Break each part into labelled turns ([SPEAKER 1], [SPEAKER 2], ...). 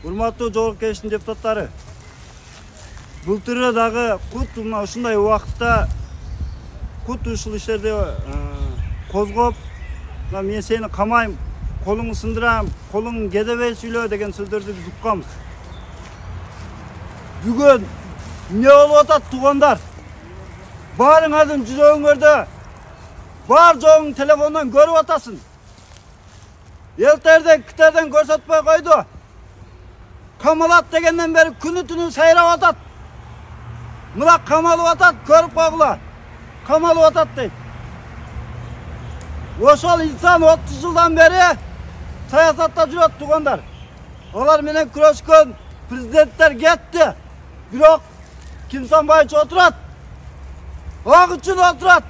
[SPEAKER 1] Урматтуу Жогорку Кеңештин депутаттары, былтыры дагы кут мына ушундай убакытта кут ушул иштерди козгоп, мен сени камайм, колуңду сындырам, колуң кедебей сүйлө деген сөздөрдү биз укканбыз. Бүгүн эмне болуп атат туугандар? Баарыңардын жүрөгүңөрдө бар жоғың телефондон көрүп атасың. Элтерден, китерден көрсөтпөй койду. Камалат дегенден бери күнү түнү сайрап атат. Мына камалып атат, көрүп койгула. Камалып атат дейт. Ошол инсан 30 жылдан бери саясатта жүрөт туугандар. Алар менен күрөшкөн президенттер кетти. Бирок Кимсанбаевич отурат. Ак үчүн отурат.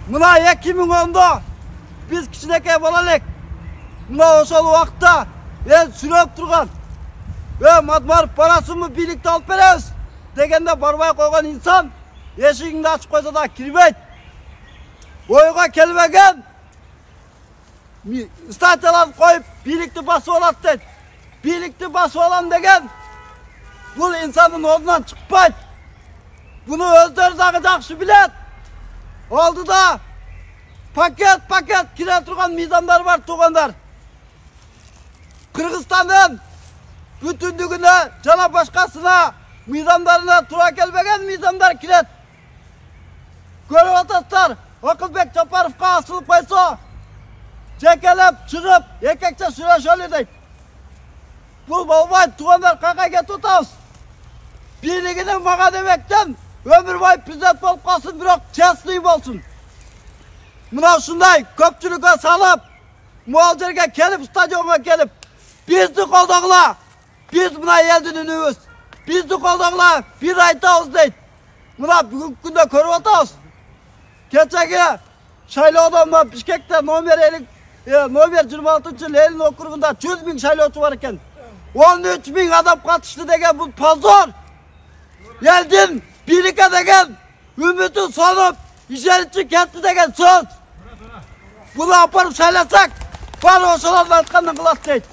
[SPEAKER 1] Мына 2010'da biz кичинекей бала элек. Мына ошол убакта эл сүрөп турган. Мадмаров барасыңбы бийликти алып беребиз дегенде барбай койгон инсан эшигиңди ачып койсо да кирбейт. Ойго келбеген статьяларды коюп бийликти басып алат дейт. Бийликти басып алам деген бул инсандын ордунан чыкпайт. Буну өздөрү дагы жакшы билет. Алдыда paket кире турган мыйзамдар бар туугандар. Кыргызстандын бүтүндүгүнө жана башкасына мыйзамдарына туура келбеген мыйзамдар кирет. Көрүп атасыздар, Акылбек Жапаровго асылып койсо, жекелеп чыгып, экекче сүйлөшөлү дейт. Бул болбойт туугандар, кайка кетип атабыз. Бийлигини мага демектен ömür boyu президент болуп калсын, бирок честный болсун. Мына ушундай көпчүлүккө салып, могул жерге келип, стадионго келип, бизди колдогула. Биз мына элдин үнүбүз. Бизди колдогула, бир айтабыз дейт. Мына бүгүнкү күндө көрүп атабыз. Кечеги шайлоодон Бишкекте номер 26 Ленин округунда 100 000 шайлоочу бар экен. 13 000 адам катышты деген бул позор. Элдин бийликке деген үмүтүн сонуп, ишеничи кетти деген сөз. Буну апарып шайласак, баары ошолордун айтканын кылат дейт.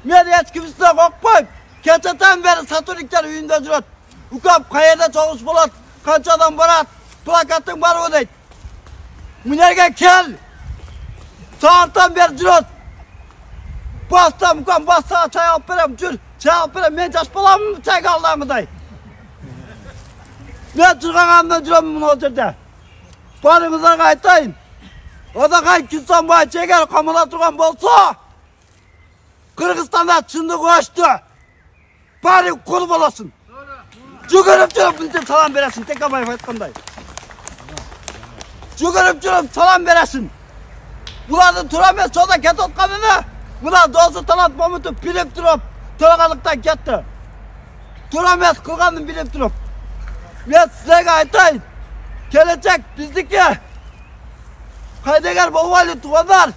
[SPEAKER 1] Мен эч кимисине коркпойм. Кечеден бери сотрудниктер үйүндө жүрөт. Укам каерде чогуш болот, канча адам барат, плакаттың барбы дейт. Мынерге кел. Сааттан бери жүрөт. Баста укам бастага чай алып берем, жүр. Чай алып берем, мен жаш баламын, чайга алдамыдай. Мен жүргөнүмдөн жүрөм мына жерде. Барыңыздарга айтайын. Одакай Кимсанбаевич эгер камала турган болсо, Кыргызстанда чындык өчтү. Баары кул болосун. Жүгүрүп жүрүп мынтип салам бересин, Текебаев айткандай. Жүгүрүп жүрүп салам бересин. Булардын туура эмес жолдо кетип атканын мына Дозу Талант Момутов билип туруп, турганлыктан кетти. Туура эмес кылганын билип туруп. Мен силерге айтайын, келечек биздики. Кайдегер болбойлу туугандар.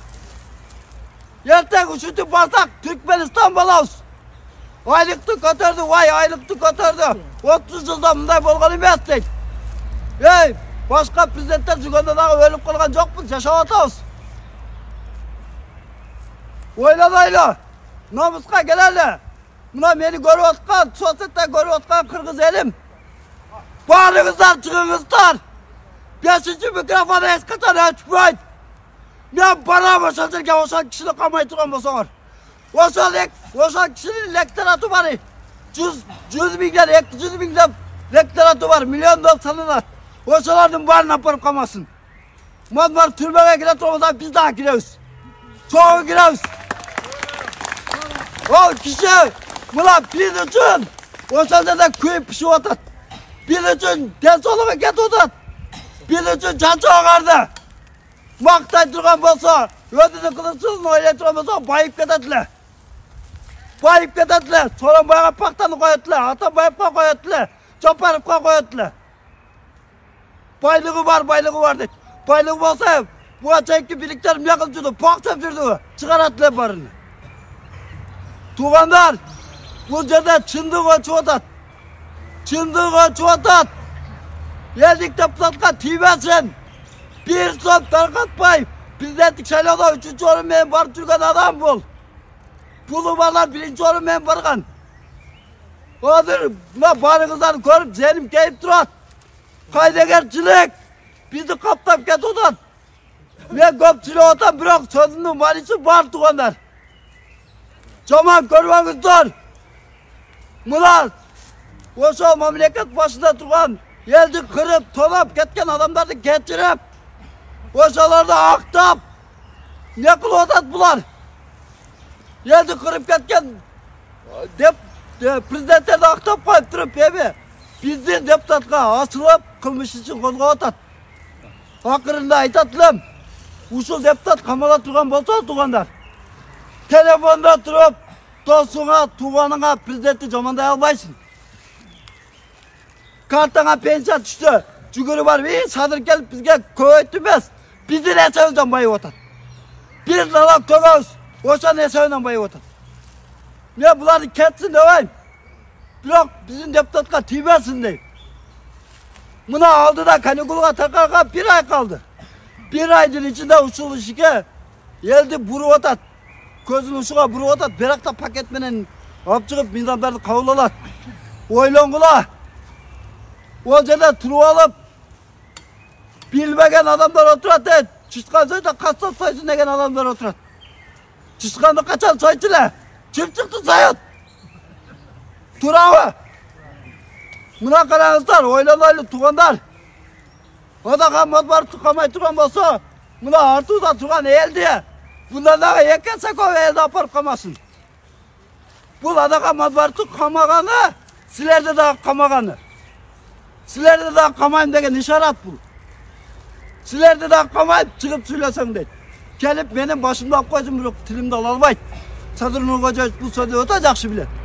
[SPEAKER 1] Эртең ушинтип барсак Түркменистан болобуз. Айлыкты көтөрдү, айлыкты көтөрдү. 30 жылда мындай болгон эмес дейт. Башка президенттер жүргөндө дагы өлүп калган жокпуз, жашап атабыз. Ойлонайлы, номуска келели. Мына мени көрүп аткан, соцсетте көрүп аткан кыргыз элим. Баарыңыздар чыгыңыздар. 5-чи микрофону эч качан өчпөйт. Мен барам ошол жерге, ошол кишини камай турган болсоңор. Ошол кишинин лекторату бар. 100 000, 200 000 лекторату бар, миллиондоп саналат. Ошолордун баарын апарып камасын. Мадмар түрмөгө кире турганда биз дагы киребиз. Чогуу киребиз. Ол киши мына биз үчүн ошол жерде күйүп пишип атат. Биз үчүн ден соолугу кетип атат. Биз үчүн жачоо агарды. Мактай турган болсо, өзүнүн кылычын ойлой турган болсо, байып кетет эле. Байып кетет эле. Сооронбайга пактаны коет эле, Атамбаевга коет эле, Жапаровго коет эле. Байлыгы бар дейт. Байлыгы болсо, буга чейинки бийликтер эмне кылып жүрдү? Пактап жүрдү. Чыгарат эле баарын. Туугандар, бул жерде чындык өчүп атат. Чындык өчүп атат. Элдик депутатка тийбесин. Bir so'm tarqatmay, президенттик шайлоодо 3-орун менен барып жүргөн адам бул. pulu barlar birinci orun men bargan. Odur buna barıngızdan görüp zenim keyip durat. Kaydegerçilik bizi kaptap ket otan. Men köpçülük otan biroq sözünün manisi bar tuğanlar. Jaman görmеңizdер. Mular oşo memleket başında turgan eldi kırıp tolap ketken adamlardı keçirip oşolardı aktap ne kılıp otat bular? Eldi kırıp ketken prezidentlerdi aktap koyup durup bizdin deputatga asılıp kılmış için kozga otat. Akırında aytatılım. Uşul deputat kamala turgan bolsa tuğanlar. Telefonda turup dostuna, tuğanına prezidenti jamanday albaysın. Kartana pensiya düştü. Cügürü var. Sadır gelip bizge köğütümez. Bizi nesevden bayı otat. Bir lalak tögöz. Oşa nesevden bayı otat. Ne buları ketsin deyim. Biroq bizim deputatga tiybersin deyim. Buna aldı da kanikuluğa takarga bir ay kaldı. Bir aydır içinde usul işike eldi buru otat. Közün uşuğa buru otat. Birakta paket menen alıp çıkıp mizandardı kavulalat. Oylongula. O жерде turup alıp bilmegen adamlar oturat deydi. Çıçkan soyda kaçsan soysun degen adamlar oturat. Çıçkandı kaçan soyçile. Kim çıktı soyut? Turabı. Mına qarаңыздар, ойланайлы туғандар. Одаға мадбар тұқамай тұрған болса, мына артуда тұрған елде, бұндағы екенсе көп елді апарып қамасын. Бұл адаға мадбар қамағаны, сілерді дағы қамағаны. Сілерді дағы қамайым деген ишарат бұл. Сілерді дағы қамайып, шығып сөйлесең дейді. Келіп, менің başımda алып қойсын, бірақ тілімді ала албайды. Садыр Нұрғожаев бұл сөзді өте жақсы біледі.